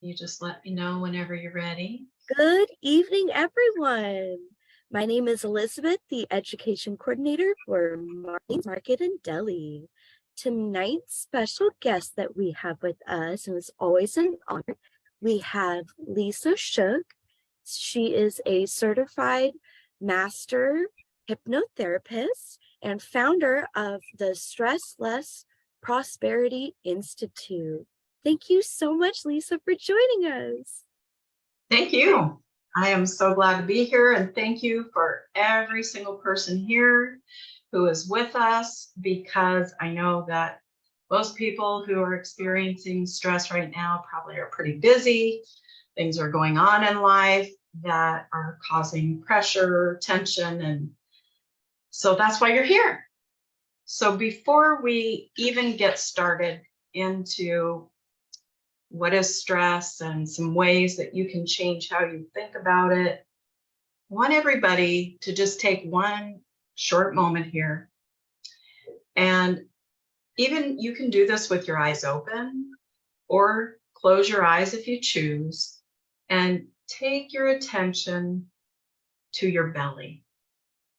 You just let me know whenever you're ready. Good evening, everyone. My name is Elizabeth, the Education Coordinator for Marlene's Market in Delhi. Tonight's special guest that we have with us, and it's always an honor, we have Lisa Shook. She is a certified master hypnotherapist and founder of the Stressless Prosperity Institute. Thank you so much, Lisa, for joining us. Thank you. I am so glad to be here, and thank you for every single person here who is with us, because I know that most people who are experiencing stress right now probably are pretty busy. Things are going on in life that are causing pressure, tension, and so that's why you're here. So before we even get started into what is stress and some ways that you can change how you think about it, I want everybody to just take one short moment here. And even you can do this with your eyes open or close your eyes if you choose, and take your attention to your belly.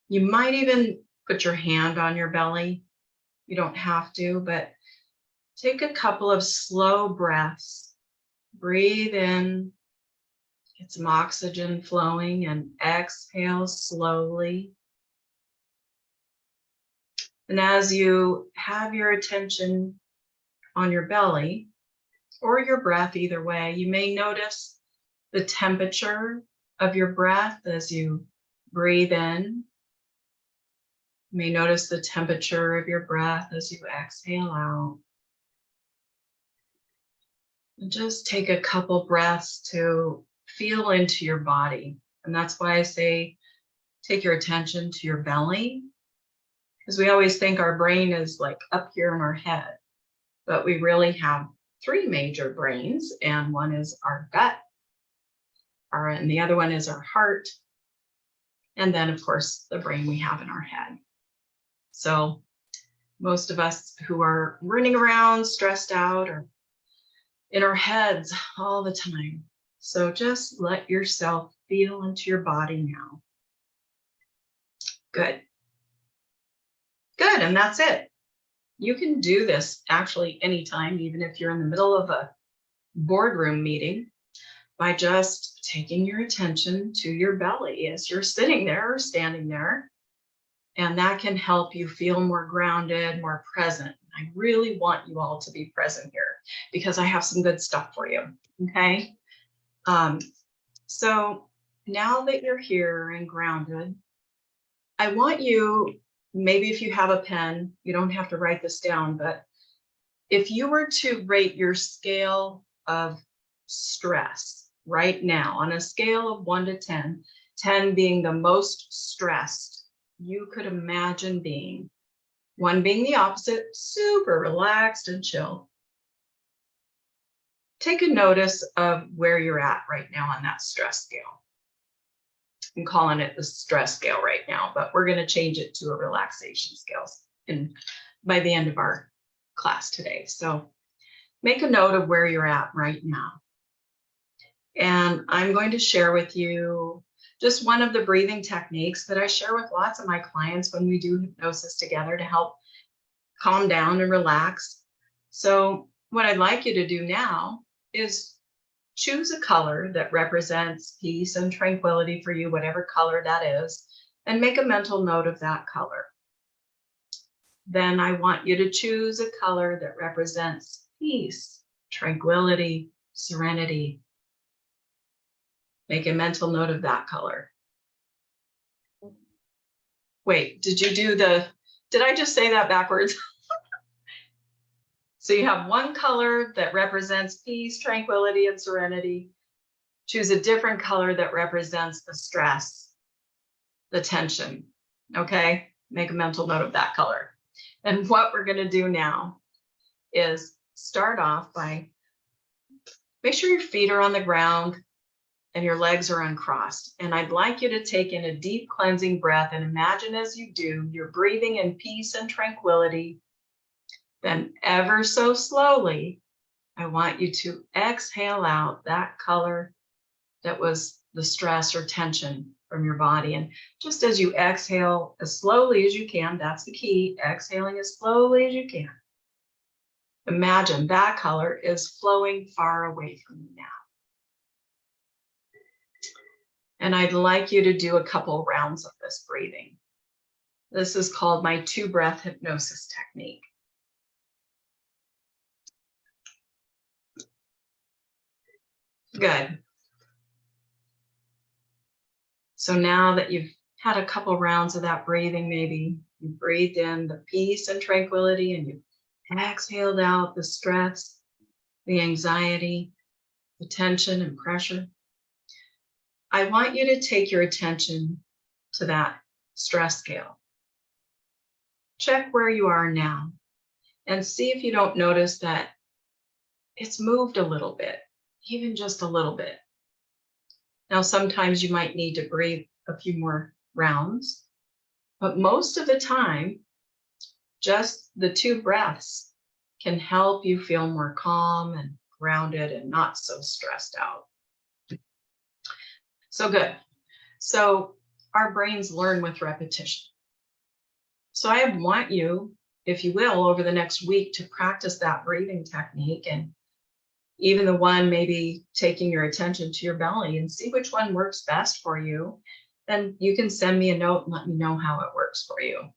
You might even put your hand on your belly. You don't have to, but take a couple of slow breaths. Breathe in, get some oxygen flowing, and exhale slowly. And as you have your attention on your belly or your breath, either way, you may notice the temperature of your breath as you breathe in. You may notice the temperature of your breath as you exhale out. And just take a couple breaths to feel into your body. And that's why I say take your attention to your belly, because we always think our brain is like up here in our head, but we really have three major brains, and one is our gut, and the other one is our heart, and then of course the brain we have in our head. So most of us who are running around stressed out are in our heads all the time. So just let yourself feel into your body now. Good. Good, and that's it. You can do this actually anytime, even if you're in the middle of a boardroom meeting, by just taking your attention to your belly as you're sitting there or standing there. And that can help you feel more grounded, more present. I really want you all to be present here because I have some good stuff for you, okay? So now that you're here and grounded, I want you, maybe if you have a pen, you don't have to write this down, but if you were to rate your scale of stress right now on a scale of 1 to 10, 10 being the most stressed you could imagine being, 1 being the opposite, super relaxed and chill. Take a notice of where you're at right now on that stress scale. I'm calling it the stress scale right now, but we're going to change it to a relaxation scale by the end of our class today. So make a note of where you're at right now. And I'm going to share with you just one of the breathing techniques that I share with lots of my clients when we do hypnosis together to help calm down and relax. So what I'd like you to do now is choose a color that represents peace and tranquility for you, whatever color that is, and make a mental note of that color. Then I want you to choose a color that represents peace, tranquility, serenity. Make a mental note of that color. Wait, did I just say that backwards? So you have one color that represents peace, tranquility, and serenity. Choose a different color that represents the stress, the tension, okay? Make a mental note of that color. And what we're gonna do now is start off by, make sure your feet are on the ground and your legs are uncrossed. And I'd like you to take in a deep cleansing breath and imagine as you do, you're breathing in peace and tranquility. Then ever so slowly, I want you to exhale out that color that was the stress or tension from your body. And just as you exhale as slowly as you can, that's the key, exhaling as slowly as you can. Imagine that color is flowing far away from you now. And I'd like you to do a couple rounds of this breathing. This is called my 2-breath hypnosis technique. Good. So now that you've had a couple rounds of that breathing, maybe you breathed in the peace and tranquility and you exhaled out the stress, the anxiety, the tension and pressure. I want you to take your attention to that stress scale. Check where you are now and see if you don't notice that it's moved a little bit, even just a little bit. Now, sometimes you might need to breathe a few more rounds, but most of the time, just the 2 breaths can help you feel more calm and grounded and not so stressed out. So good. So our brains learn with repetition. So I want you, if you will, over the next week to practice that breathing technique, and even the one maybe taking your attention to your belly, and see which one works best for you. Then you can send me a note and let me know how it works for you.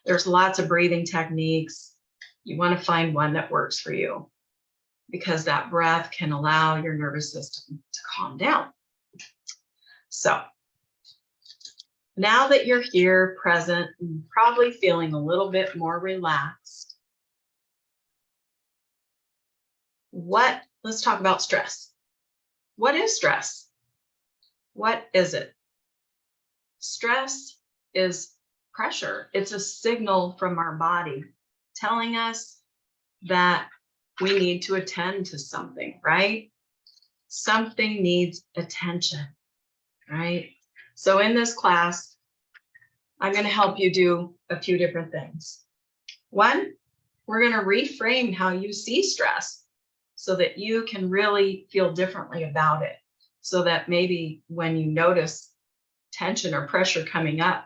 There's lots of breathing techniques. You want to find one that works for you, because that breath can allow your nervous system to calm down. So now that you're here, present, and probably feeling a little bit more relaxed, let's talk about stress. What is stress? What is it? Stress is pressure. It's a signal from our body telling us that we need to attend to something, right? Something needs attention, right? So in this class, I'm going to help you do a few different things. One, we're going to reframe how you see stress so that you can really feel differently about it. So that maybe when you notice tension or pressure coming up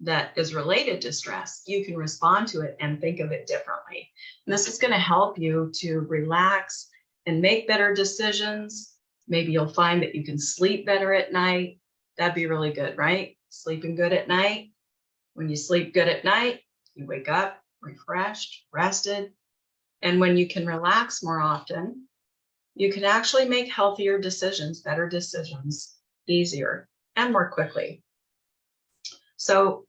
that is related to stress, you can respond to it and think of it differently. And this is going to help you to relax and make better decisions. Maybe you'll find that you can sleep better at night. That'd be really good, right? Sleeping good at night. When you sleep good at night, you wake up refreshed, rested. And when you can relax more often, you can actually make healthier decisions, better decisions, easier and more quickly. So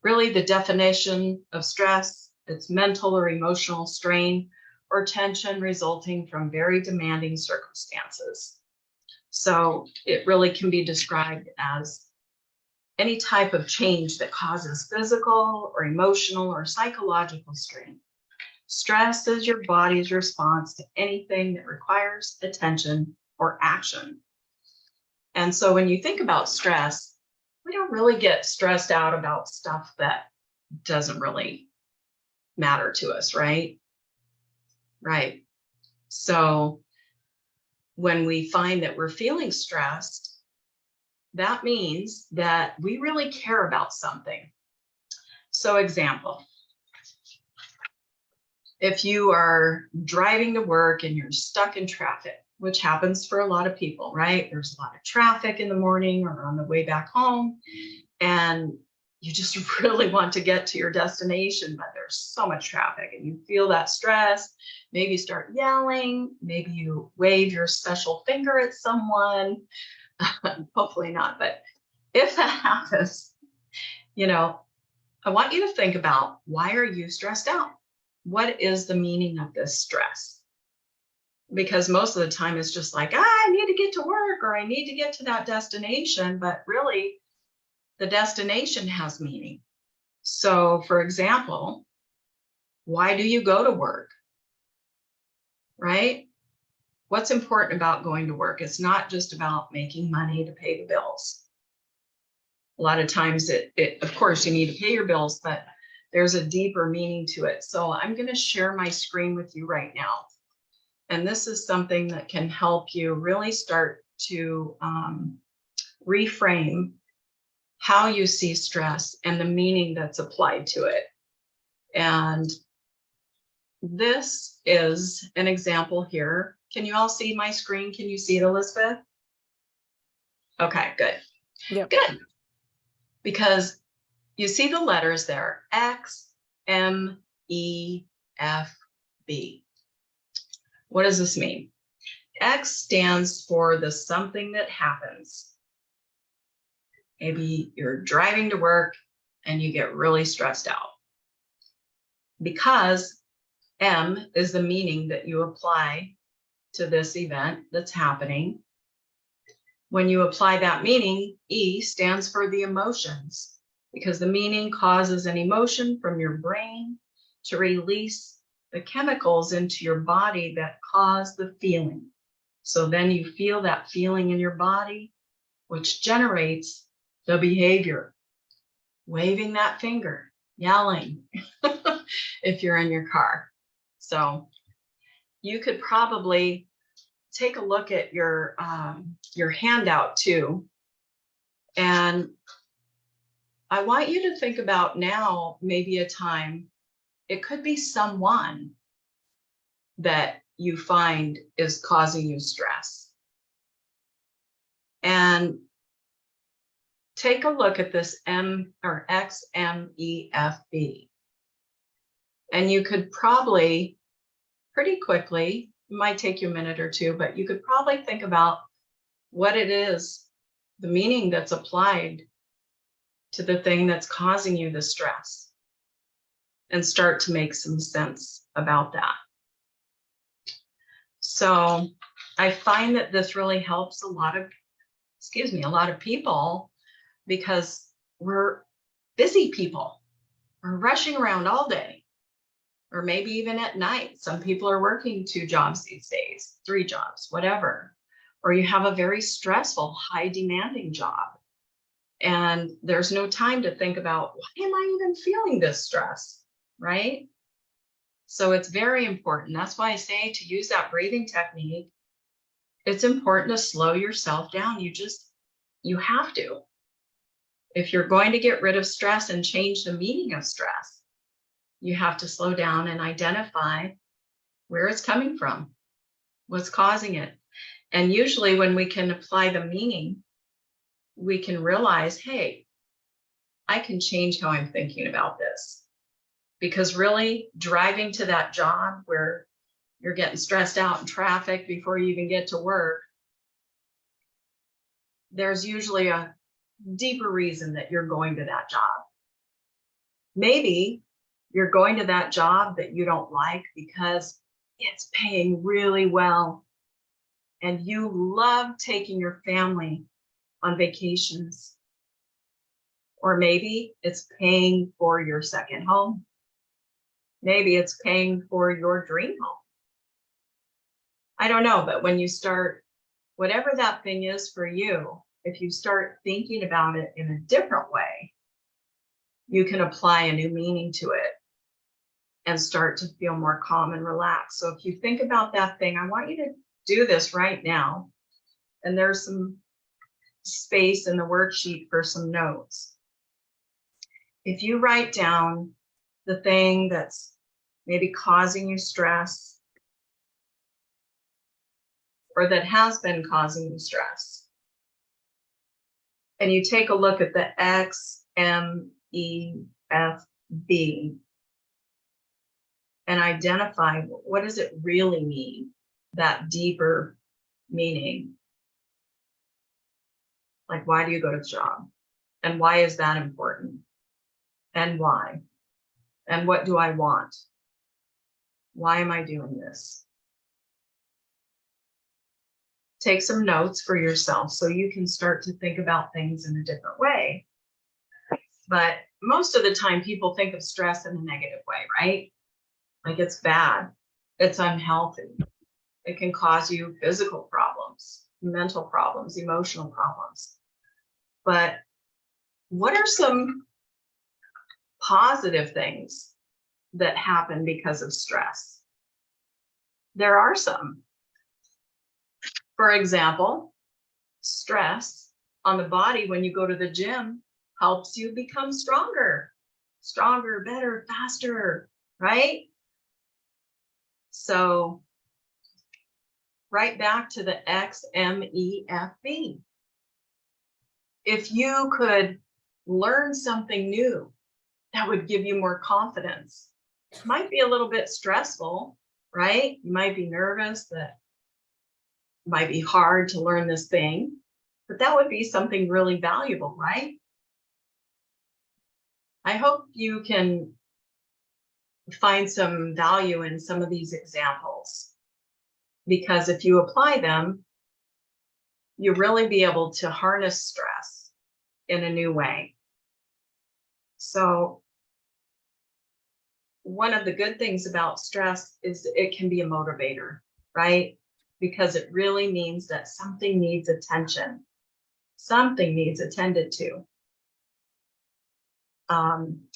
really the definition of stress, it's mental or emotional strain or tension resulting from very demanding circumstances. So it really can be described as any type of change that causes physical or emotional or psychological strain. Stress is your body's response to anything that requires attention or action. And so when you think about stress, we don't really get stressed out about stuff that doesn't really matter to us, right? Right. So when we find that we're feeling stressed, that means that we really care about something. So example, if you are driving to work and you're stuck in traffic, which happens for a lot of people, right? There's a lot of traffic in the morning or on the way back home, and you just really want to get to your destination, but there's so much traffic and you feel that stress. Maybe you start yelling, maybe you wave your special finger at someone. Hopefully not, but if that happens, I want you to think about, why are you stressed out? What is the meaning of this stress? Because most of the time it's just like, I need to get to work or I need to get to that destination, but really the destination has meaning. So for example, why do you go to work? Right? What's important about going to work? It's not just about making money to pay the bills. A lot of times of course you need to pay your bills, but there's a deeper meaning to it. So I'm going to share my screen with you right now. And this is something that can help you really start to reframe how you see stress and the meaning that's applied to it. And this is an example here. Can you all see my screen? Can you see it, Elizabeth? Okay, good. Yep. Good. Because you see the letters there, X, M, E, F, B. What does this mean? X stands for the something that happens. Maybe you're driving to work and you get really stressed out. Because M is the meaning that you apply to this event that's happening. When you apply that meaning, E stands for the emotions, because the meaning causes an emotion from your brain to release the chemicals into your body that cause the feeling. So then you feel that feeling in your body, which generates the behavior. Waving that finger, yelling, if you're in your car. So you could probably take a look at your handout too. And I want you to think about now, maybe a time, it could be someone that you find is causing you stress. And take a look at this M or XMEFB. And you could probably pretty quickly, it might take you a minute or two, but you could probably think about what it is, the meaning that's applied to the thing that's causing you the stress, and start to make some sense about that. So I find that this really helps a lot of people, because we're busy people. We're rushing around all day, or maybe even at night. Some people are working 2 jobs these days, 3 jobs, whatever. Or you have a very stressful, high demanding job. And there's no time to think about, why am I even feeling this stress, right? So it's very important. That's why I say to use that breathing technique. It's important to slow yourself down. You have to. If you're going to get rid of stress and change the meaning of stress, you have to slow down and identify where it's coming from, what's causing it. And usually when we can apply the meaning, we can realize, hey, I can change how I'm thinking about this. Because really driving to that job where you're getting stressed out in traffic before you even get to work, there's usually a deeper reason that you're going to that job. Maybe you're going to that job that you don't like because it's paying really well and you love taking your family on vacations. Or maybe it's paying for your second home. Maybe it's paying for your dream home. I don't know, but when you start, whatever that thing is for you, if you start thinking about it in a different way, you can apply a new meaning to it and start to feel more calm and relaxed. So if you think about that thing, I want you to do this right now. And there's some space in the worksheet for some notes. If you write down the thing that's maybe causing you stress, or that has been causing you stress, and you take a look at the XMEFB and identify, what does it really mean, that deeper meaning? Like, why do you go to the job? And why is that important? And why? And what do I want? Why am I doing this? Take some notes for yourself so you can start to think about things in a different way. But most of the time, people think of stress in a negative way, right? Like it's bad, it's unhealthy. It can cause you physical problems, mental problems, emotional problems. But what are some positive things that happen because of stress? There are some. For example, stress on the body when you go to the gym helps you become stronger, better, faster, right? So right back to the XMEFB. If you could learn something new that would give you more confidence, it might be a little bit stressful, right? You might be nervous that it might be hard to learn this thing, but that would be something really valuable, right? I hope you can find some value in some of these examples, because if you apply them, you'll really be able to harness stress in a new way. So one of the good things about stress is it can be a motivator, right? Because it really means that something needs attention. Something needs attended to.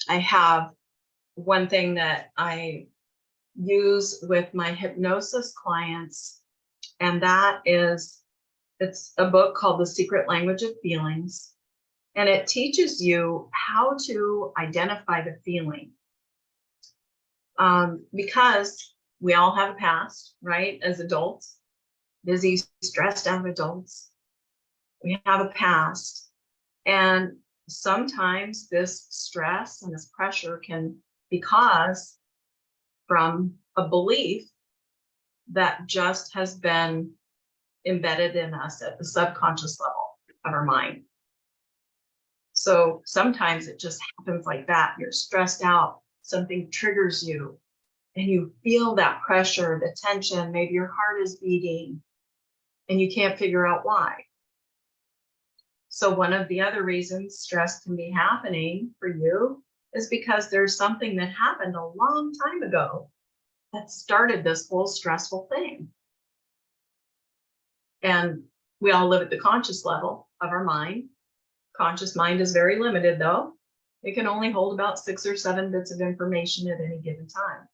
I have one thing that I use with my hypnosis clients, and that is, it's a book called The Secret Language of Feelings, and it teaches you how to identify the feeling. Because we all have a past, right? As adults, busy, stressed out adults, we have a past. And sometimes this stress and this pressure can be caused from a belief that just has been embedded in us at the subconscious level of our mind. So sometimes it just happens like that. You're stressed out, something triggers you, and you feel that pressure, the tension, maybe your heart is beating, and you can't figure out why. So one of the other reasons stress can be happening for you is because there's something that happened a long time ago that started this whole stressful thing. And we all live at the conscious level of our mind. Conscious mind is very limited, though. It can only hold about 6 or 7 bits of information at any given time.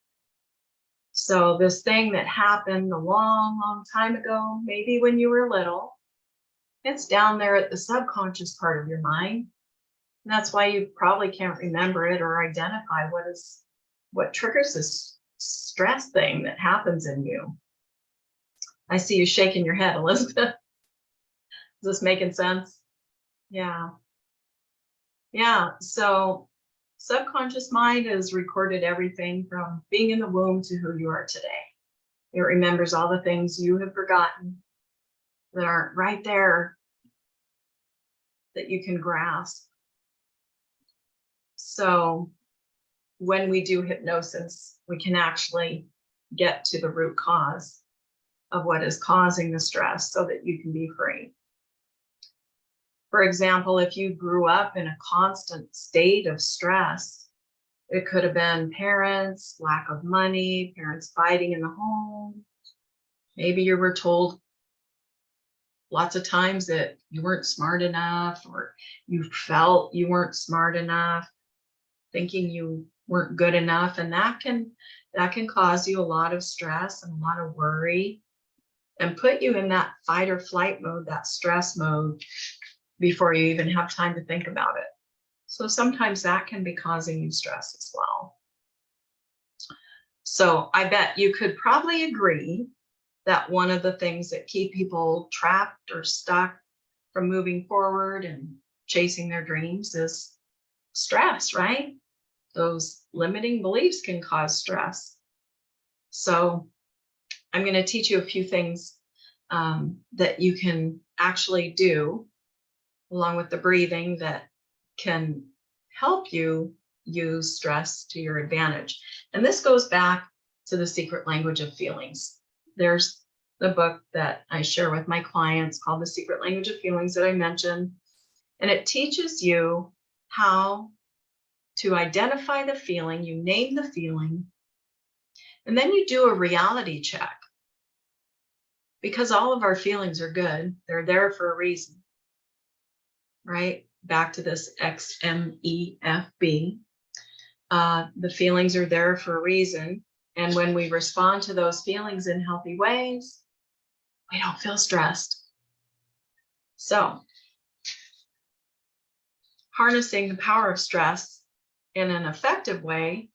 So this thing that happened a long, long time ago, maybe when you were little, it's down there at the subconscious part of your mind. And that's why you probably can't remember it or identify what triggers this stress thing that happens in you. I see you shaking your head, Elizabeth. Is this making sense? Yeah. Yeah. So subconscious mind has recorded everything from being in the womb to who you are today. It remembers all the things you have forgotten that aren't right there that you can grasp. So when we do hypnosis, we can actually get to the root cause of what is causing the stress so that you can be free. For example, if you grew up in a constant state of stress, it could have been parents, lack of money, parents fighting in the home. Maybe you were told lots of times that you weren't smart enough, or you felt you weren't smart enough, thinking you weren't good enough. And that can cause you a lot of stress and a lot of worry and put you in that fight or flight mode, that stress mode, before you even have time to think about it. So sometimes that can be causing you stress as well. So I bet you could probably agree that one of the things that keep people trapped or stuck from moving forward and chasing their dreams is stress, right? Those limiting beliefs can cause stress. So I'm going to teach you a few things that you can actually do along with the breathing that can help you use stress to your advantage. And this goes back to the secret language of feelings. There's the book that I share with my clients called The Secret Language of Feelings that I mentioned. And it teaches you how to identify the feeling, you name the feeling, and then you do a reality check. Because all of our feelings are good, they're there for a reason, right? Back to this XMEFB. The feelings are there for a reason. And when we respond to those feelings in healthy ways, we don't feel stressed. So, harnessing the power of stress in an effective way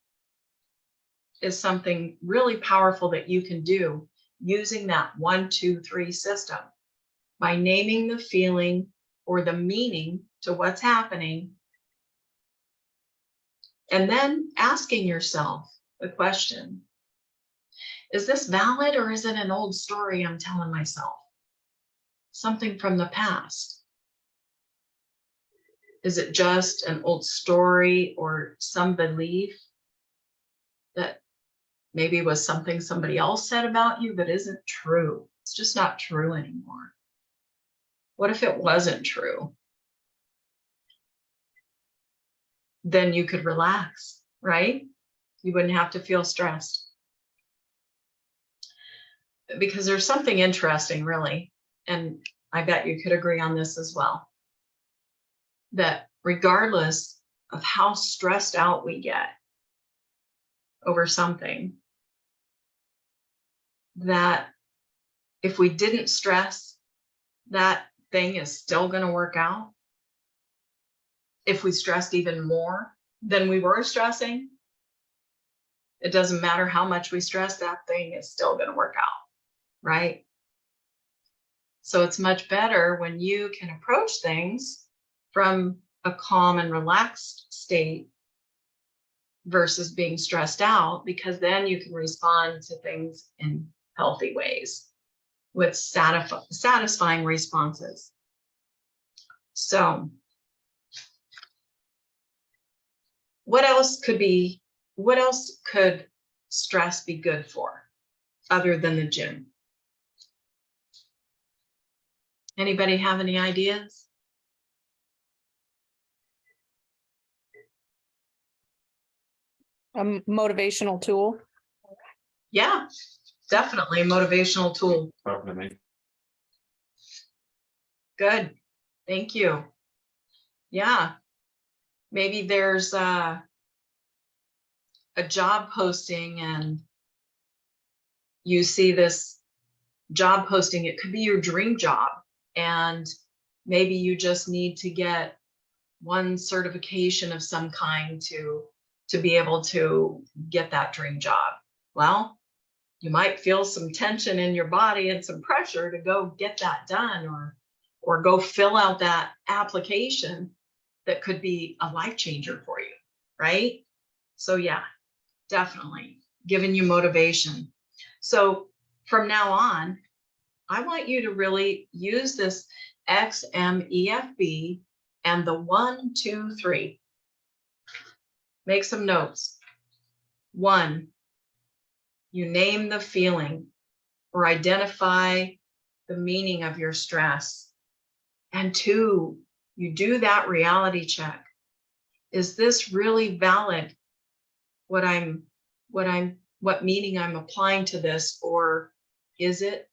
is something really powerful that you can do using that 1, 2, 3 system by naming the feeling or the meaning to what's happening, and then asking yourself the question, is this valid or is it an old story I'm telling myself? Something from the past? Is it just an old story or some belief that maybe was something somebody else said about you but isn't true? It's just not true anymore. What if it wasn't true? Then you could relax, right? You wouldn't have to feel stressed. Because there's something interesting, really, and I bet you could agree on this as well, that regardless of how stressed out we get over something, that if we didn't stress, that thing is still going to work out. If we stressed even more than we were stressing, it doesn't matter how much we stress, that thing is still going to work out, right? So it's much better when you can approach things from a calm and relaxed state versus being stressed out, because then you can respond to things in healthy ways with satisfying responses. So what else could stress be good for other than the gym? Anybody have any ideas? A motivational tool. Yeah, definitely a motivational tool. Good. Thank you. Yeah. Maybe there's a job posting and you see this job posting. It could be your dream job. And maybe you just need to get one certification of some kind to be able to get that dream job. Well, you might feel some tension in your body and some pressure to go get that done, or go fill out that application that could be a life changer for you, right? So yeah, definitely giving you motivation. So from now on, I want you to really use this XMEFB and the 1, 2, 3. Make some notes. 1, you name the feeling or identify the meaning of your stress. And 2, you do that reality check. Is this really valid? What meaning I'm applying to this, or is it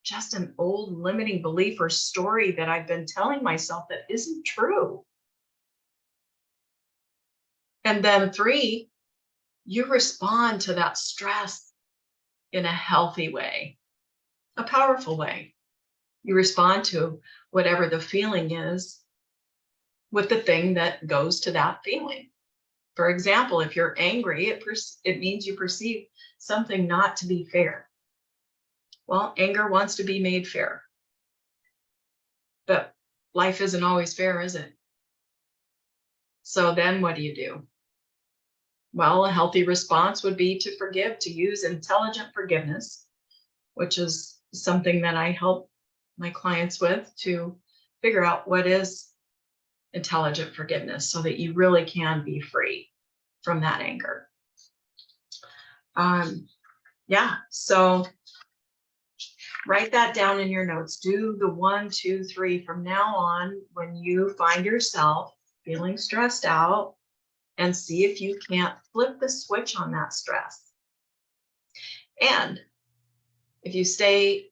just an old limiting belief or story that I've been telling myself that isn't true? And then 3, you respond to that stress in a healthy way, a powerful way. You respond to whatever the feeling is with the thing that goes to that feeling. For example, if you're angry, it means you perceive something not to be fair. Well, anger wants to be made fair. But life isn't always fair, is it? So then what do? Well, a healthy response would be to forgive, to use intelligent forgiveness, which is something that I help my clients with, to figure out what is intelligent forgiveness so that you really can be free from that anger. Yeah, so write that down in your notes. Do the 1, 2, 3 from now on when you find yourself feeling stressed out, and see if you can't flip the switch on that stress. And if you stay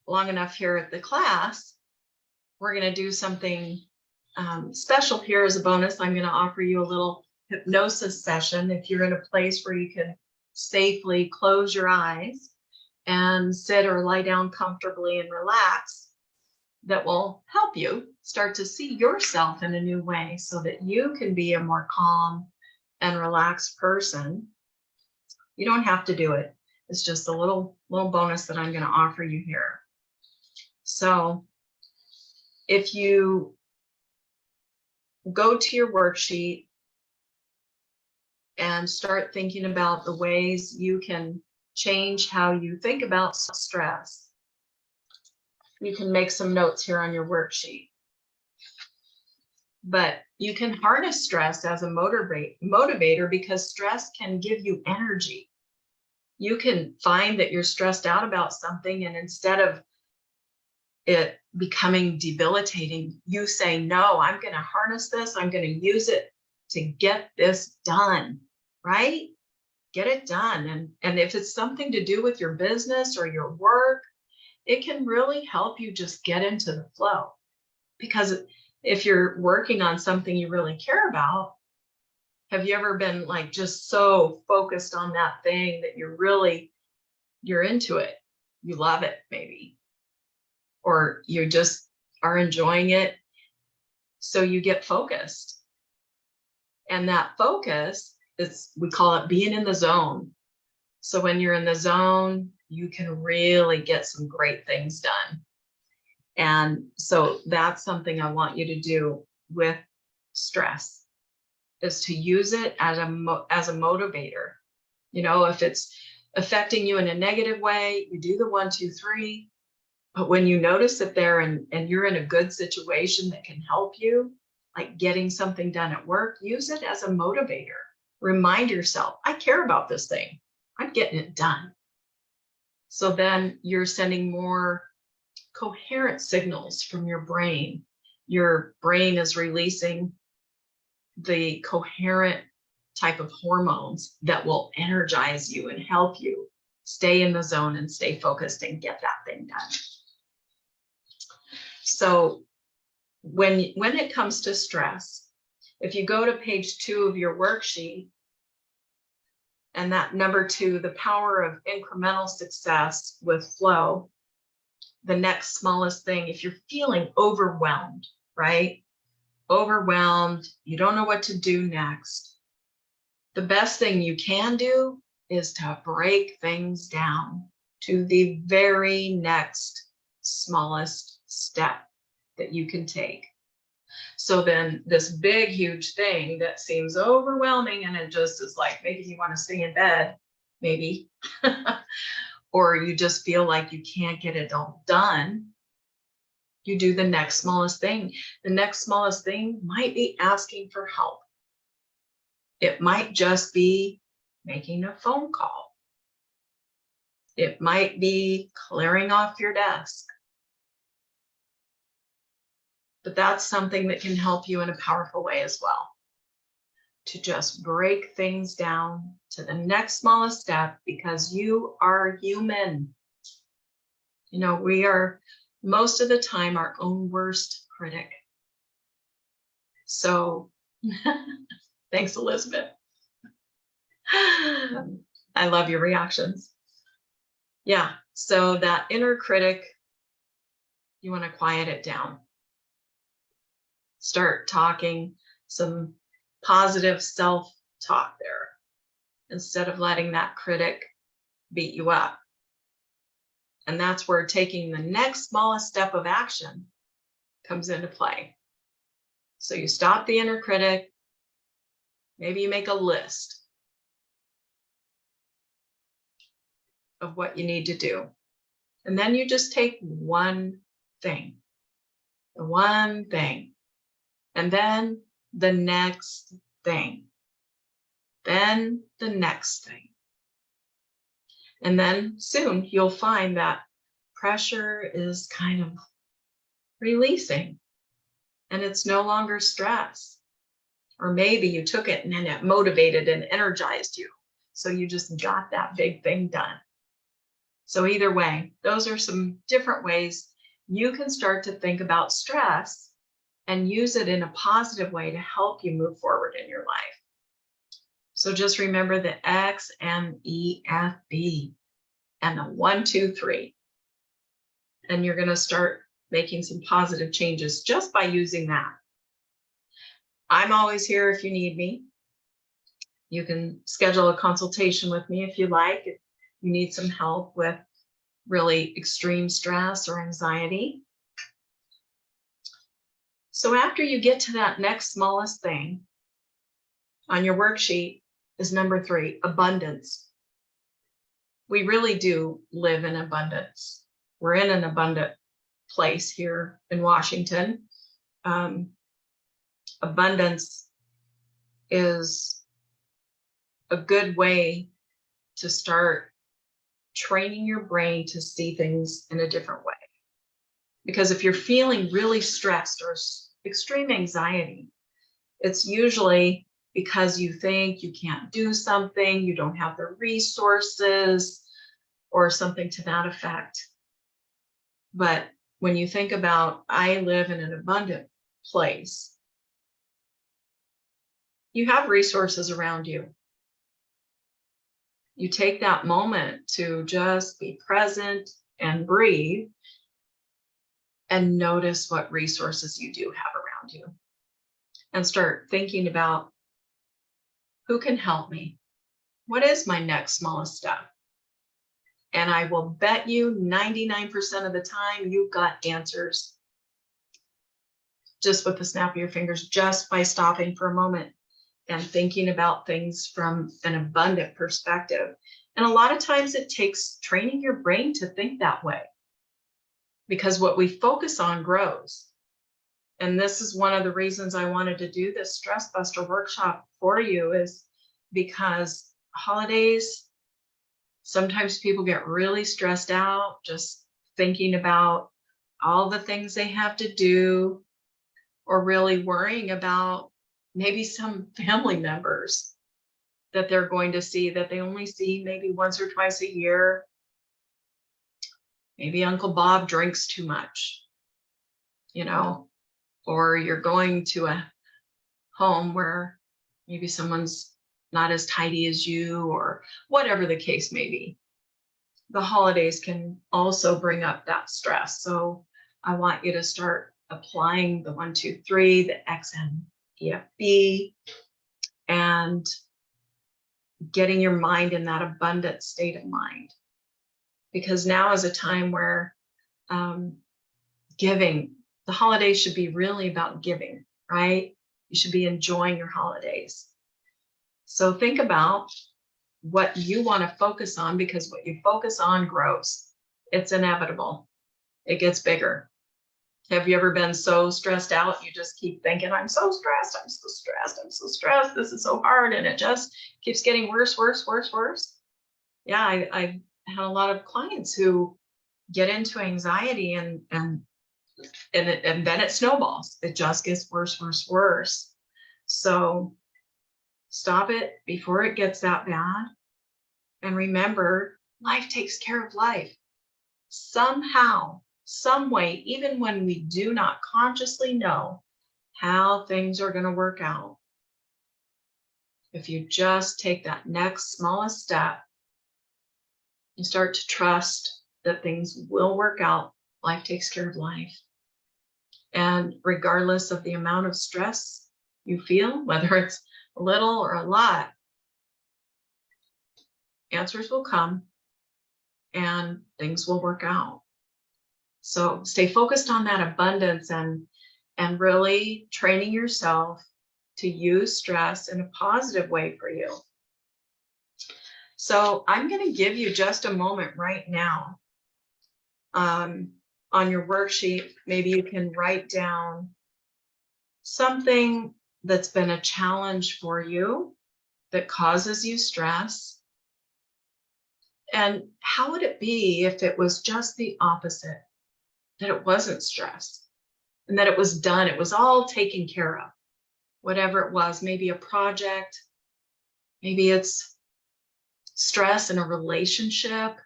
long enough here at the class, we're going to do something special here as a bonus. I'm going to offer you a little hypnosis session. If you're in a place where you can safely close your eyes and sit or lie down comfortably and relax, that will help you start to see yourself in a new way so that you can be a more calm and relaxed person. You don't have to do it. It's just a little bonus that I'm going to offer you here. So if you go to your worksheet and start thinking about the ways you can change how you think about stress, you can make some notes here on your worksheet. But you can harness stress as a motivator, because stress can give you energy. You can find that you're stressed out about something, and instead of it becoming debilitating, you say, no, I'm going to harness this. I'm going to use it to get this done, right? Get it done. And if it's something to do with your business or your work, it can really help you just get into the flow. Because if you're working on something you really care about, have you ever been like just so focused on that thing that you're into it? You love it, maybe, or you just are enjoying it. So you get focused. And that focus we call it being in the zone. So when you're in the zone, you can really get some great things done. And so that's something I want you to do with stress, is to use it as a motivator. You know, if it's affecting you in a negative way, you do the 1, 2, 3. But when you notice it there and you're in a good situation that can help you, like getting something done at work, use it as a motivator. Remind yourself, I care about this thing. I'm getting it done. So then you're sending more coherent signals from your brain. Your brain is releasing the coherent type of hormones that will energize you and help you stay in the zone and stay focused and get that thing done. So when it comes to stress, if you go to page 2 of your worksheet, and that number 2, the power of incremental success with flow, the next smallest thing, if you're feeling overwhelmed, right? Overwhelmed, you don't know what to do next. The best thing you can do is to break things down to the very next smallest step that you can take. So then this big, huge thing that seems overwhelming and it just is like making you want to stay in bed, maybe, or you just feel like you can't get it all done, you do the next smallest thing. The next smallest thing might be asking for help. It might just be making a phone call. It might be clearing off your desk. But that's something that can help you in a powerful way as well. To just break things down to the next smallest step, because you are human. You know, we are most of the time our own worst critic. So thanks, Elizabeth. I love your reactions. Yeah, so that inner critic, you want to quiet it down. Start talking some positive self-talk there, instead of letting that critic beat you up. And that's where taking the next smallest step of action comes into play. So you stop the inner critic. Maybe you make a list of what you need to do. And then you just take one thing, and then the next thing, then the next thing. And then soon you'll find that pressure is kind of releasing and it's no longer stress. Or maybe you took it and then it motivated and energized you. So you just got that big thing done. So either way, those are some different ways you can start to think about stress and use it in a positive way to help you move forward in your life. So just remember the XMEFB and the 1, 2, 3. And you're going to start making some positive changes just by using that. I'm always here if you need me. You can schedule a consultation with me if you like. If you need some help with really extreme stress or anxiety. So after you get to that next smallest thing on your worksheet is number 3, abundance. We really do live in abundance. We're in an abundant place here in Washington. Abundance is a good way to start training your brain to see things in a different way. Because if you're feeling really stressed or extreme anxiety, it's usually because you think you can't do something, you don't have the resources, or something to that effect. But when you think about, I live in an abundant place, you have resources around you. You take that moment to just be present and breathe and notice what resources you do have around you. And start thinking about, who can help me? What is my next smallest step? And I will bet you 99% of the time you've got answers just with the snap of your fingers, just by stopping for a moment and thinking about things from an abundant perspective. And a lot of times it takes training your brain to think that way, because what we focus on grows. And this is one of the reasons I wanted to do this Stressbuster workshop for you, is because holidays, sometimes people get really stressed out just thinking about all the things they have to do, or really worrying about maybe some family members that they're going to see that they only see maybe once or twice a year. Maybe Uncle Bob drinks too much, or you're going to a home where maybe someone's not as tidy as you, or whatever the case may be. The holidays can also bring up that stress. So I want you to start applying the 1, 2, 3, the XMEFB, and getting your mind in that abundant state of mind. Because now is a time where giving, the holidays should be really about giving, right? You should be enjoying your holidays. So think about what you want to focus on, because what you focus on grows. It's inevitable. It gets bigger. Have you ever been so stressed out? You just keep thinking, I'm so stressed, I'm so stressed, I'm so stressed. This is so hard. And it just keeps getting worse, worse, worse, worse. Yeah, I had a lot of clients who get into anxiety and then it snowballs. It just gets worse, worse, worse. So stop it before it gets that bad. And remember, life takes care of life. Somehow, some way, even when we do not consciously know how things are going to work out, if you just take that next smallest step, you start to trust that things will work out. Life takes care of life. And regardless of the amount of stress you feel, whether it's a little or a lot, answers will come and things will work out. So stay focused on that abundance and really training yourself to use stress in a positive way for you. So I'm going to give you just a moment right now. On your worksheet, maybe you can write down something that's been a challenge for you that causes you stress. And how would it be if it was just the opposite, that it wasn't stress and that it was done, it was all taken care of, whatever it was, maybe a project, maybe it's stress in a relationship,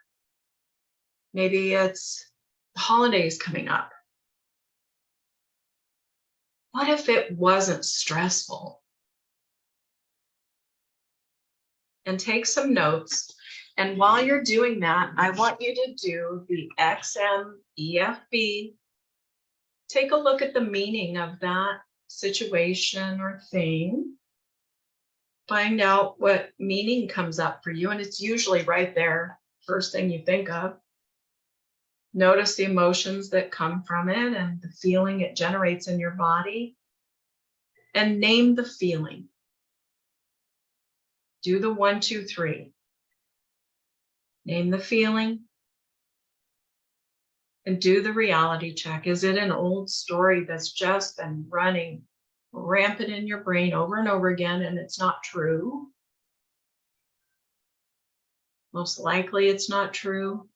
maybe it's the holidays coming up. What if it wasn't stressful? and take some notes. And while you're doing that, I want you to do the XMEFB. Take a look at the meaning of that situation or thing. Find out what meaning comes up for you. And it's usually right there, first thing you think of. Notice the emotions that come from it and the feeling it generates in your body. And name the feeling. Do the 1, 2, 3. Name the feeling. And do the reality check. Is it an old story that's just been running rampant in your brain over and over again and it's not true? Most likely it's not true.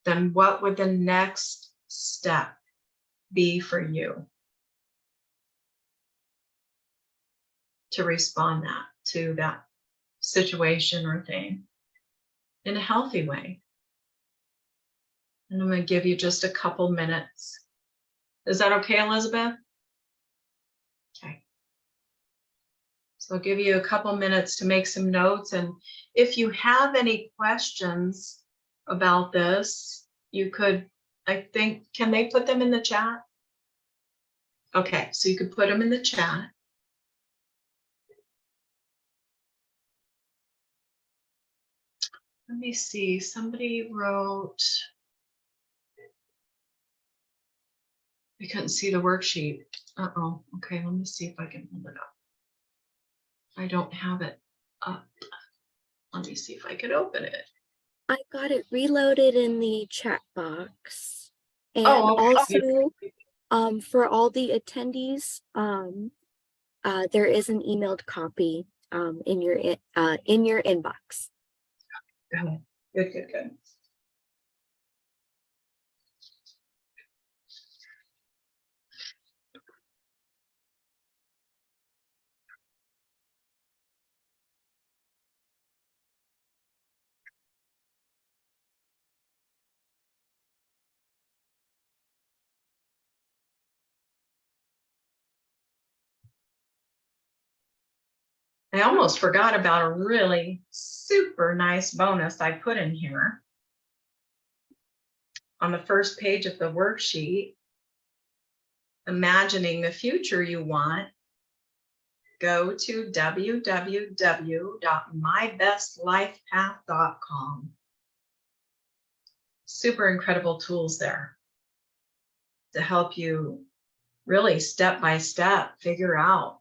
Then what would the next step be for you to respond to that situation or thing in a healthy way? And I'm going to give you just a couple minutes. Is that okay, Elizabeth? Okay. So I'll give you a couple minutes to make some notes. And if you have any questions about this, you could, I think, can they put them in the chat? Okay, so you could put them in the chat. Let me see, somebody wrote, I couldn't see the worksheet. Uh-oh, okay, let me see if I can pull it up. I don't have it up. Let me see if I could open it. I got it reloaded in the chat box. And okay. also, for all the attendees, there is an emailed copy in your inbox. Good. I almost forgot about a really super nice bonus I put in here. On the first page of the worksheet, imagining the future you want, go to www.mybestlifepath.com. Super incredible tools there to help you really step by step figure out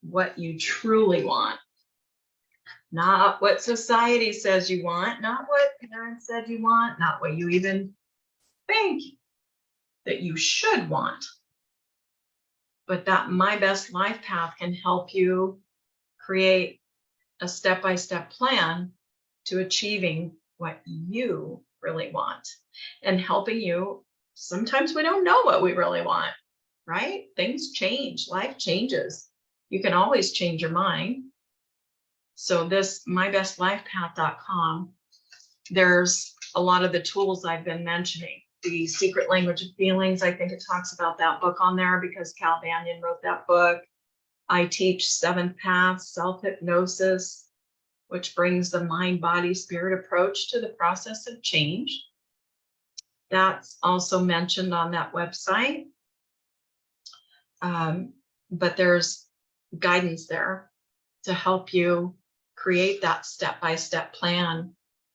what you truly want. Not what society says you want, not what parents said you want, not what you even think that you should want. But that My Best Life Path can help you create a step-by-step plan to achieving what you really want and helping you. Sometimes we don't know what we really want, right? Things change, life changes. You can always change your mind. So this mybestlifepath.com, there's a lot of the tools I've been mentioning. The Secret Language of Feelings, I think it talks about that book on there because Cal Banyan wrote that book. I teach 7th Path, self-hypnosis, which brings the mind, body, spirit approach to the process of change. That's also mentioned on that website. But there's guidance there to help you create that step-by-step plan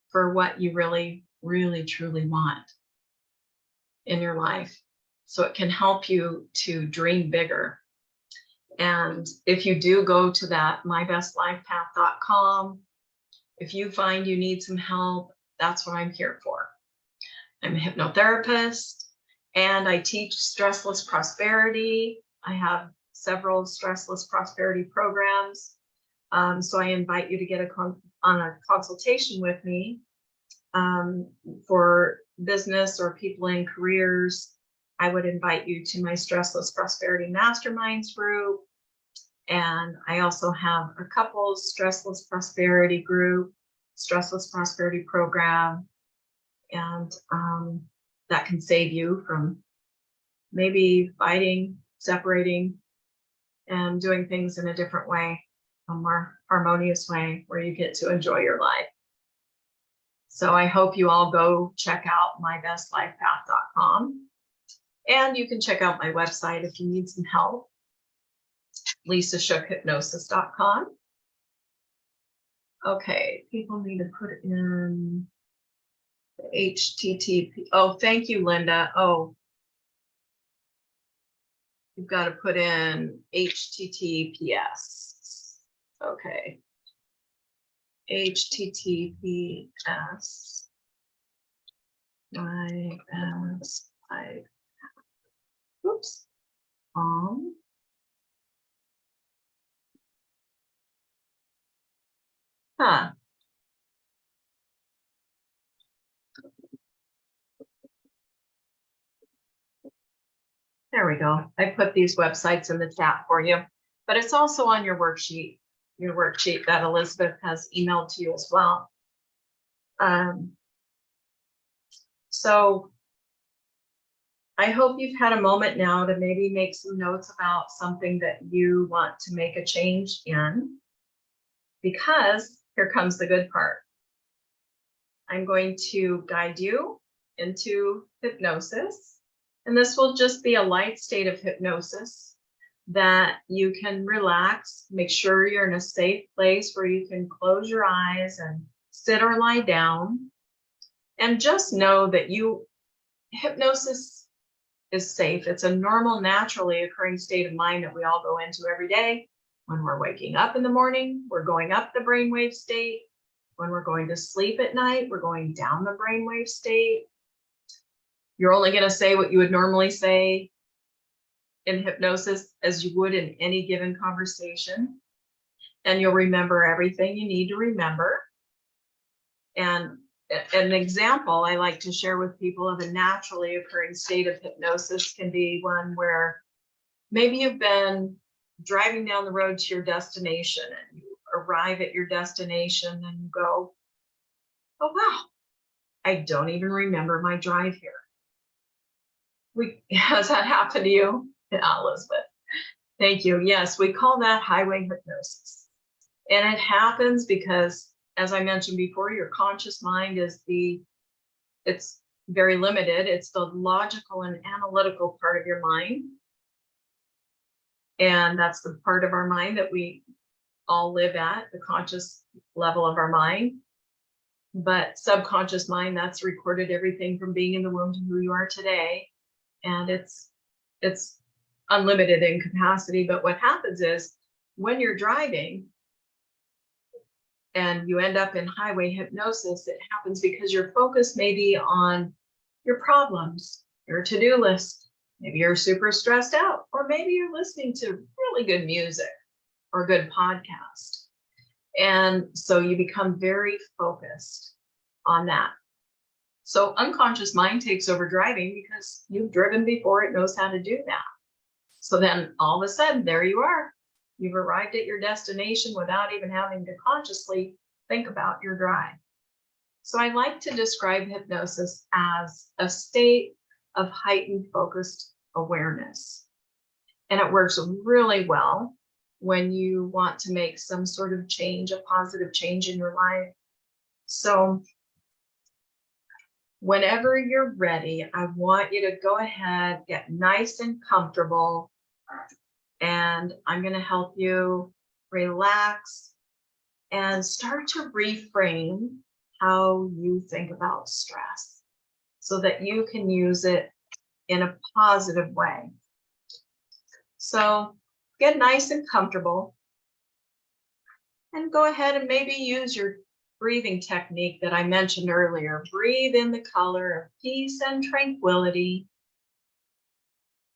for what you really, really, truly want in your life. So it can help you to dream bigger. And if you do go to that mybestlifepath.com, if you find you need some help, that's what I'm here for. I'm a hypnotherapist and I teach Stressless Prosperity. I have several Stressless Prosperity programs. So I invite you to get on a consultation with me for business or people in careers. I would invite you to my Stressless Prosperity Masterminds group. And I also have a couple Stressless Prosperity group, Stressless Prosperity program, and that can save you from maybe fighting, separating, and doing things in a different way, a more harmonious way where you get to enjoy your life. So I hope you all go check out mybestlifepath.com. And you can check out my website if you need some help, lisashookhypnosis.com. Okay, people need to put in the HTTP. Oh, thank you, Linda. Oh, you've got to put in HTTPS. Okay. HTTPS. Oops. Huh. There we go. I put these websites in the chat for you, but it's also on your worksheet that Elizabeth has emailed to you as well. So I hope you've had a moment now to maybe make some notes about something that you want to make a change in, because here comes the good part. I'm going to guide you into hypnosis, and this will just be a light state of hypnosis that you can relax. Make sure you're in a safe place where you can close your eyes and sit or lie down, and just know that hypnosis is safe. It's a normal, naturally occurring state of mind that we all go into every day. When we're waking up in the morning, we're going up the brainwave state. When we're going to sleep at night, we're going down the brainwave state. You're only going to say what you would normally say in hypnosis as you would in any given conversation. And you'll remember everything you need to remember. And an example I like to share with people of a naturally occurring state of hypnosis can be one where maybe you've been driving down the road to your destination, and you arrive at your destination and you go, oh, wow, I don't even remember my drive here. Has that happened to you? Yeah, Elizabeth. Thank you. Yes, we call that highway hypnosis. And it happens because, as I mentioned before, your conscious mind it's very limited. It's the logical and analytical part of your mind. And that's the part of our mind that we all live at, the conscious level of our mind. But subconscious mind, that's recorded everything from being in the womb to who you are today. And it's unlimited in capacity. But what happens is when you're driving and you end up in highway hypnosis, it happens because your focus may be on your problems, your to-do list. Maybe you're super stressed out, or maybe you're listening to really good music or good podcast. And so you become very focused on that. So unconscious mind takes over driving because you've driven before, it knows how to do that. So then all of a sudden, there you are. You've arrived at your destination without even having to consciously think about your drive. So I like to describe hypnosis as a state of heightened focused awareness. And it works really well when you want to make some sort of change, a positive change in your life. So whenever you're ready, I want you to go ahead, get nice and comfortable, and I'm going to help you relax and start to reframe how you think about stress so that you can use it in a positive way. So get nice and comfortable and go ahead and maybe use your breathing technique that I mentioned earlier. Breathe in the color of peace and tranquility,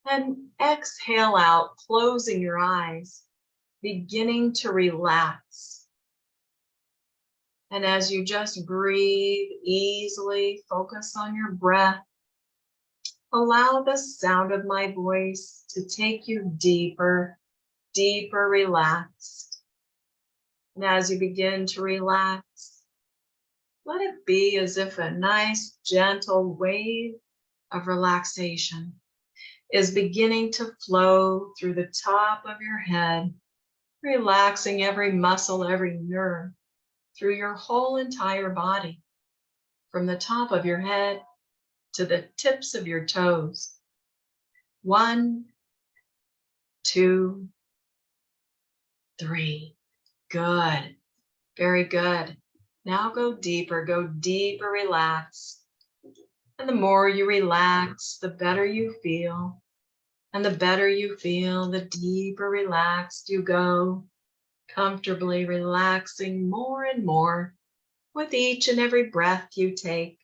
and exhale out, closing your eyes, beginning to relax. And as you just breathe easily, focus on your breath. Allow the sound of my voice to take you deeper, deeper relaxed. And as you begin to relax, let it be as if a nice, gentle wave of relaxation is beginning to flow through the top of your head, relaxing every muscle, every nerve through your whole entire body, from the top of your head to the tips of your toes. 1, 2, 3. Good. Very good. Now go deeper, relax. And the more you relax, the better you feel. And the better you feel, the deeper relaxed you go, comfortably relaxing more and more with each and every breath you take.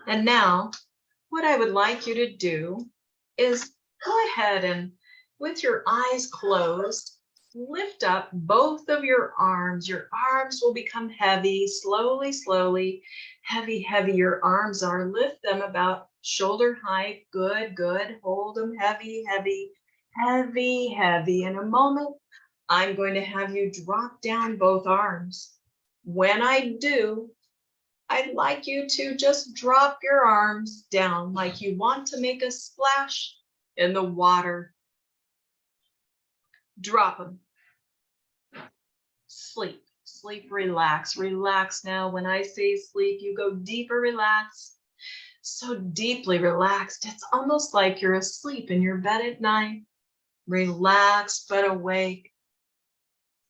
And now, what I would like you to do is go ahead and, with your eyes closed, lift up both of your arms. Your arms will become heavy, slowly, slowly. Heavy your arms are. Lift them about shoulder height. Good. Hold them heavy. In a moment, I'm going to have you drop down both arms. When I do, I'd like you to just drop your arms down like you want to make a splash in the water. Drop them. Sleep, relax now. When I say sleep, you go deeper, relax. So deeply relaxed, it's almost like you're asleep in your bed at night. Relaxed but awake.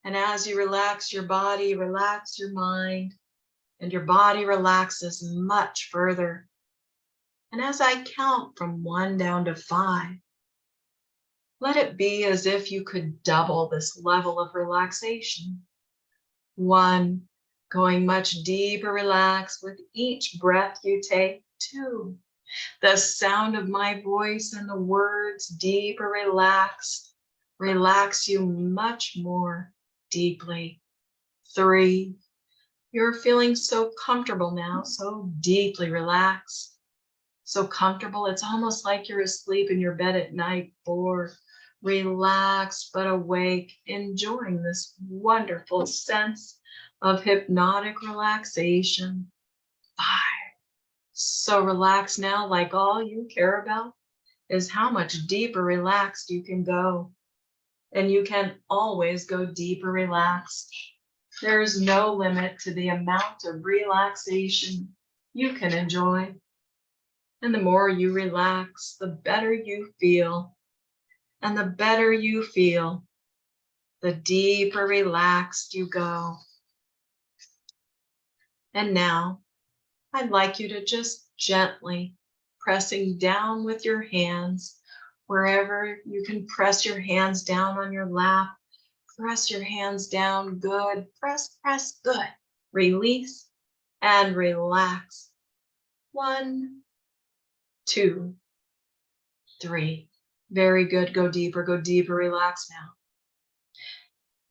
And as you relax your body, relax your mind, and your body relaxes much further. And as I count from 1 down to 5, let it be as if you could double this level of relaxation. 1, going much deeper, relax with each breath you take. 2, the sound of my voice and the words, deeper, relax you much more deeply. 3, you're feeling so comfortable now, so deeply relaxed, so comfortable. It's almost like you're asleep in your bed at night. 4, relaxed but awake, enjoying this wonderful sense of hypnotic relaxation. 5, so relaxed now, like all you care about is how much deeper relaxed you can go. And you can always go deeper relaxed. There's no limit to the amount of relaxation you can enjoy. And the more you relax, the better you feel. And the better you feel, the deeper relaxed you go. And now, I'd like you to just gently pressing down with your hands, wherever you can press your hands down on your lap. Press your hands down. Good. Press. Good. Release and relax. 1, 2, 3. Very good. Go deeper. Relax now.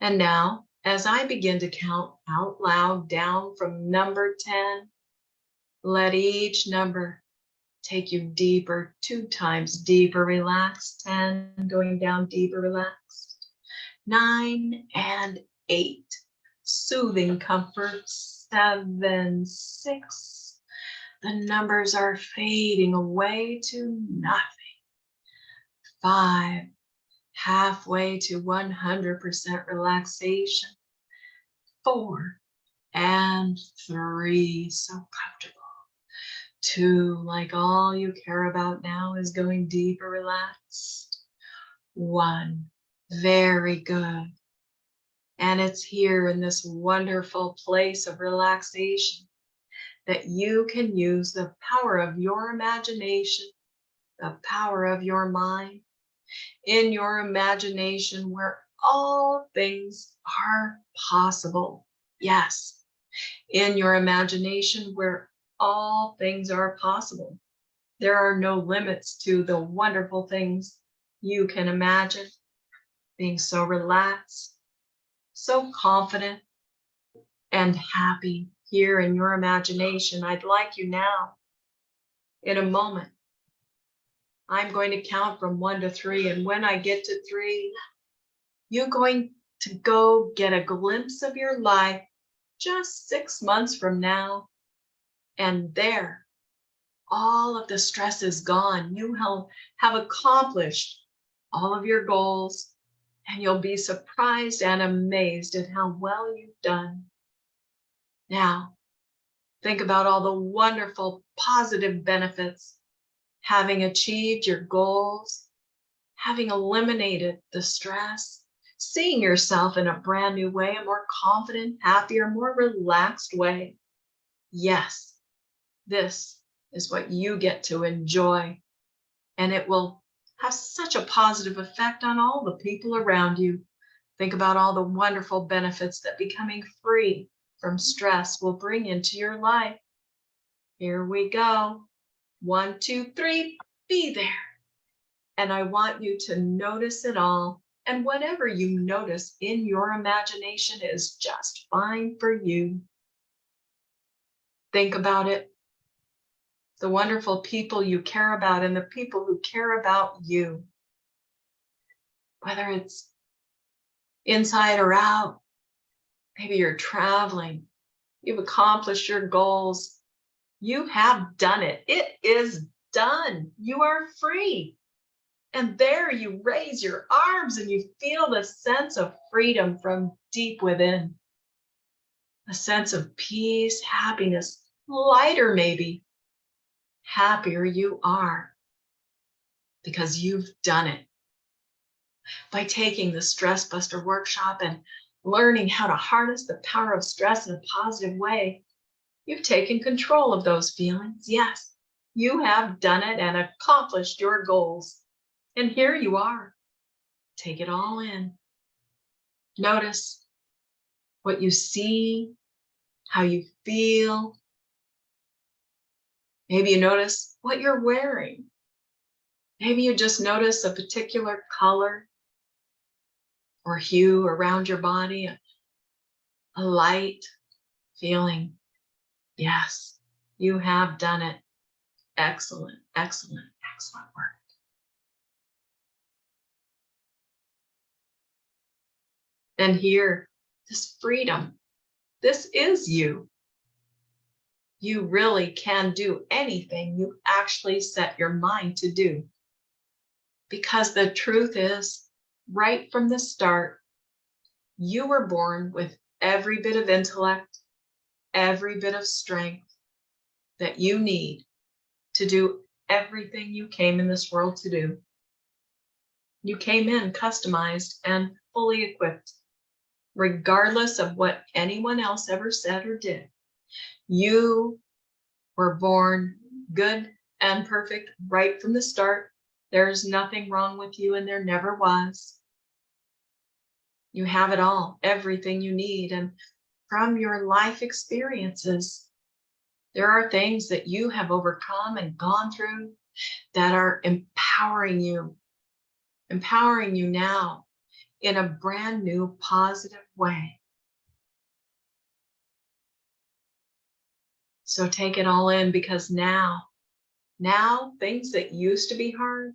And now, as I begin to count out loud down from number 10, let each number take you deeper, 2 times deeper, relaxed. 10, going down deeper, relaxed. 9 and 8, soothing comfort. 7, 6, the numbers are fading away to nothing. 5, halfway to 100% relaxation. 4 and 3, so comfortable. 2, like all you care about now is going deeper, relaxed. 1, very good. And it's here in this wonderful place of relaxation that you can use the power of your imagination, the power of your mind. In your imagination, where all things are possible. Yes, in your imagination, where all things are possible. There are no limits to the wonderful things you can imagine. Being so relaxed, so confident, and happy here in your imagination. I'd like you now, in a moment, I'm going to count from 1 to 3. And when I get to 3, you're going to go get a glimpse of your life just 6 months from now. And there, all of the stress is gone. You have accomplished all of your goals, and you'll be surprised and amazed at how well you've done. Now, think about all the wonderful positive benefits having achieved your goals, having eliminated the stress, seeing yourself in a brand new way, a more confident, happier, more relaxed way. Yes, this is what you get to enjoy, and it will have such a positive effect on all the people around you. Think about all the wonderful benefits that becoming free from stress will bring into your life. Here we go. 1, 2, 3, be there. And I want you to notice it all. And whatever you notice in your imagination is just fine for you. Think about it. The wonderful people you care about and the people who care about you. Whether it's inside or out, maybe you're traveling, you've accomplished your goals, you have done it. It is done. You are free. And there you raise your arms and you feel the sense of freedom from deep within. A sense of peace, happiness, lighter maybe. Happier you are because you've done it. By taking the Stressbuster workshop and learning how to harness the power of stress in a positive way, you've taken control of those feelings. Yes, you have done it and accomplished your goals. And here you are. Take it all in. Notice what you see, how you feel. Maybe you notice what you're wearing. Maybe you just notice a particular color or hue around your body, a light feeling. Yes, you have done it. Excellent, excellent, excellent work. And here, this freedom, this is you. You really can do anything you actually set your mind to do. Because the truth is, right from the start, you were born with every bit of intellect, every bit of strength that you need to do everything you came in this world to do. You came in customized and fully equipped, regardless of what anyone else ever said or did. You were born good and perfect right from the start. There's nothing wrong with you, and there never was. You have it all, everything you need. And from your life experiences, there are things that you have overcome and gone through that are empowering you now in a brand new positive way. So take it all in, because now things that used to be hard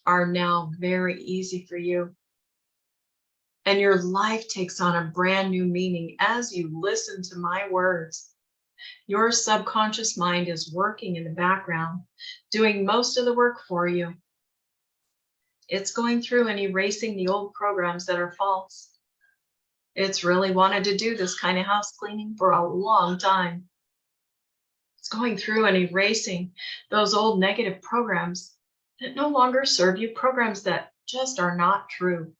are now very easy for you. And your life takes on a brand new meaning as you listen to my words. Your subconscious mind is working in the background, doing most of the work for you. It's going through and erasing the old programs that are false. It's really wanted to do this kind of house cleaning for a long time. It's going through and erasing those old negative programs that no longer serve you, programs that just are not true,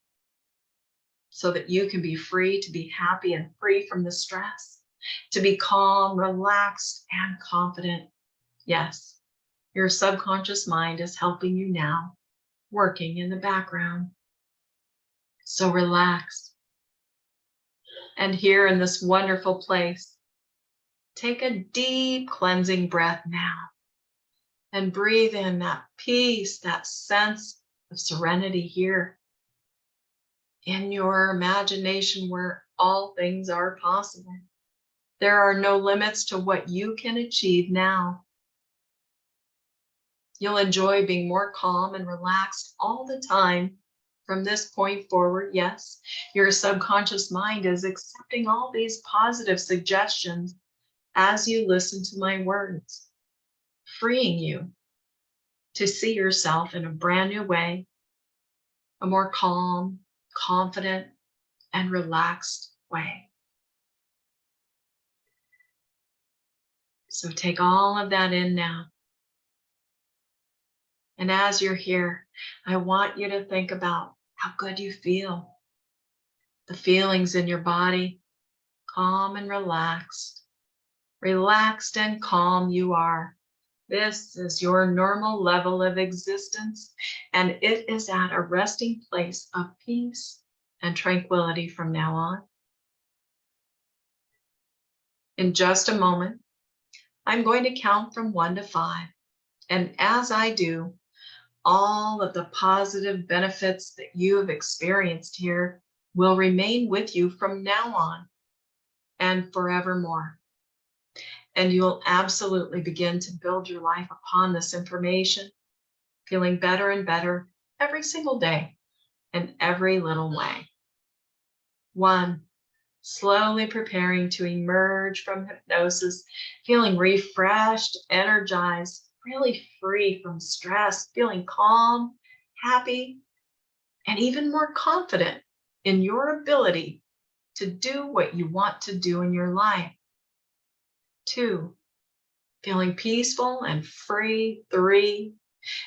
so that you can be free to be happy and free from the stress, to be calm, relaxed, and confident. Yes, your subconscious mind is helping you now, working in the background. So relax. And here in this wonderful place, take a deep cleansing breath now and breathe in that peace, that sense of serenity here in your imagination where all things are possible. There are no limits to what you can achieve now. You'll enjoy being more calm and relaxed all the time from this point forward. Yes, your subconscious mind is accepting all these positive suggestions as you listen to my words. freeing you to see yourself in a brand new way, a more calm, confident, and relaxed way. So take all of that in now. And as you're here, I want you to think about how good you feel. The feelings in your body, calm and relaxed. Relaxed and calm you are. This is your normal level of existence, and it is at a resting place of peace and tranquility from now on. In just a moment, I'm going to count from 1 to 5. And as I do, all of the positive benefits that you have experienced here will remain with you from now on and forevermore. And you'll absolutely begin to build your life upon this information, feeling better and better every single day in every little way. 1, slowly preparing to emerge from hypnosis, feeling refreshed, energized, really free from stress, feeling calm, happy, and even more confident in your ability to do what you want to do in your life. 2, feeling peaceful and free. 3,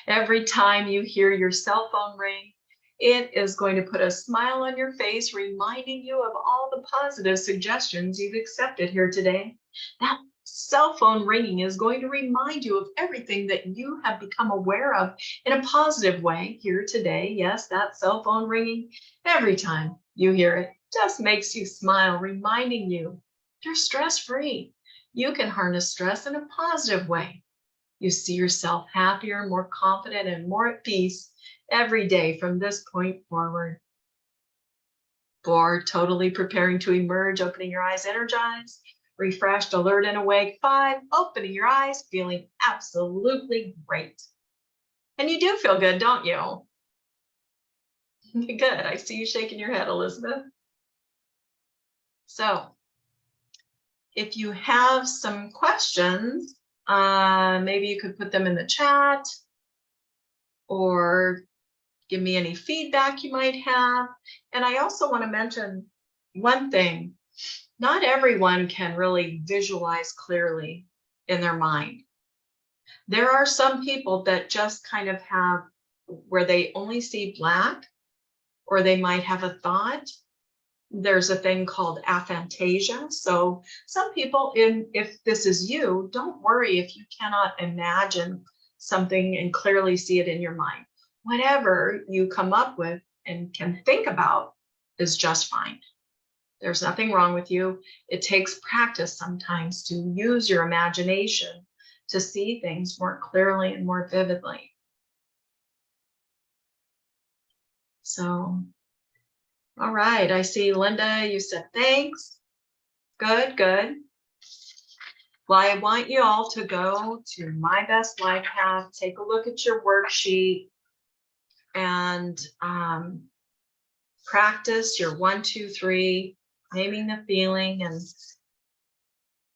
every time you hear your cell phone ring, it is going to put a smile on your face, reminding you of all the positive suggestions you've accepted here today. That cell phone ringing is going to remind you of everything that you have become aware of in a positive way here today. Yes, that cell phone ringing, every time you hear it, just makes you smile, reminding you you're stress-free. You can harness stress in a positive way. You see yourself happier, more confident, and more at peace every day from this point forward. 4, totally preparing to emerge, opening your eyes energized, refreshed, alert, and awake. 5, opening your eyes, feeling absolutely great. And you do feel good, don't you? Good. I see you shaking your head, Elizabeth. So, if you have some questions, maybe you could put them in the chat or give me any feedback you might have. And I also want to mention one thing. Not everyone can really visualize clearly in their mind. There are some people that just kind of have where they only see black, or they might have a thought. There's a thing called aphantasia. So some people, if this is you, don't worry if you cannot imagine something and clearly see it in your mind. Whatever you come up with and can think about is just fine. There's nothing wrong with you. It takes practice sometimes to use your imagination to see things more clearly and more vividly. So, all right, I see Linda, you said thanks. Good, good. Well, I want you all to go to My Best Life Path, take a look at your worksheet, and practice your 1, 2, 3, naming the feeling, and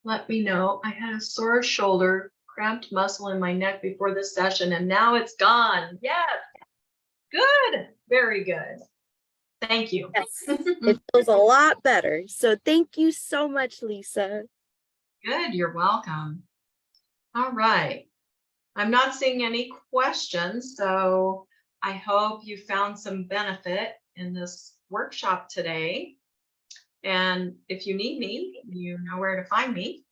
let me know. I had a sore shoulder, cramped muscle in my neck before the session, and now it's gone. Yes, good, very good. Thank you. Yes, it feels a lot better. So thank you so much, Lisa. Good, you're welcome. All right. I'm not seeing any questions, so I hope you found some benefit in this workshop today. And if you need me, you know where to find me.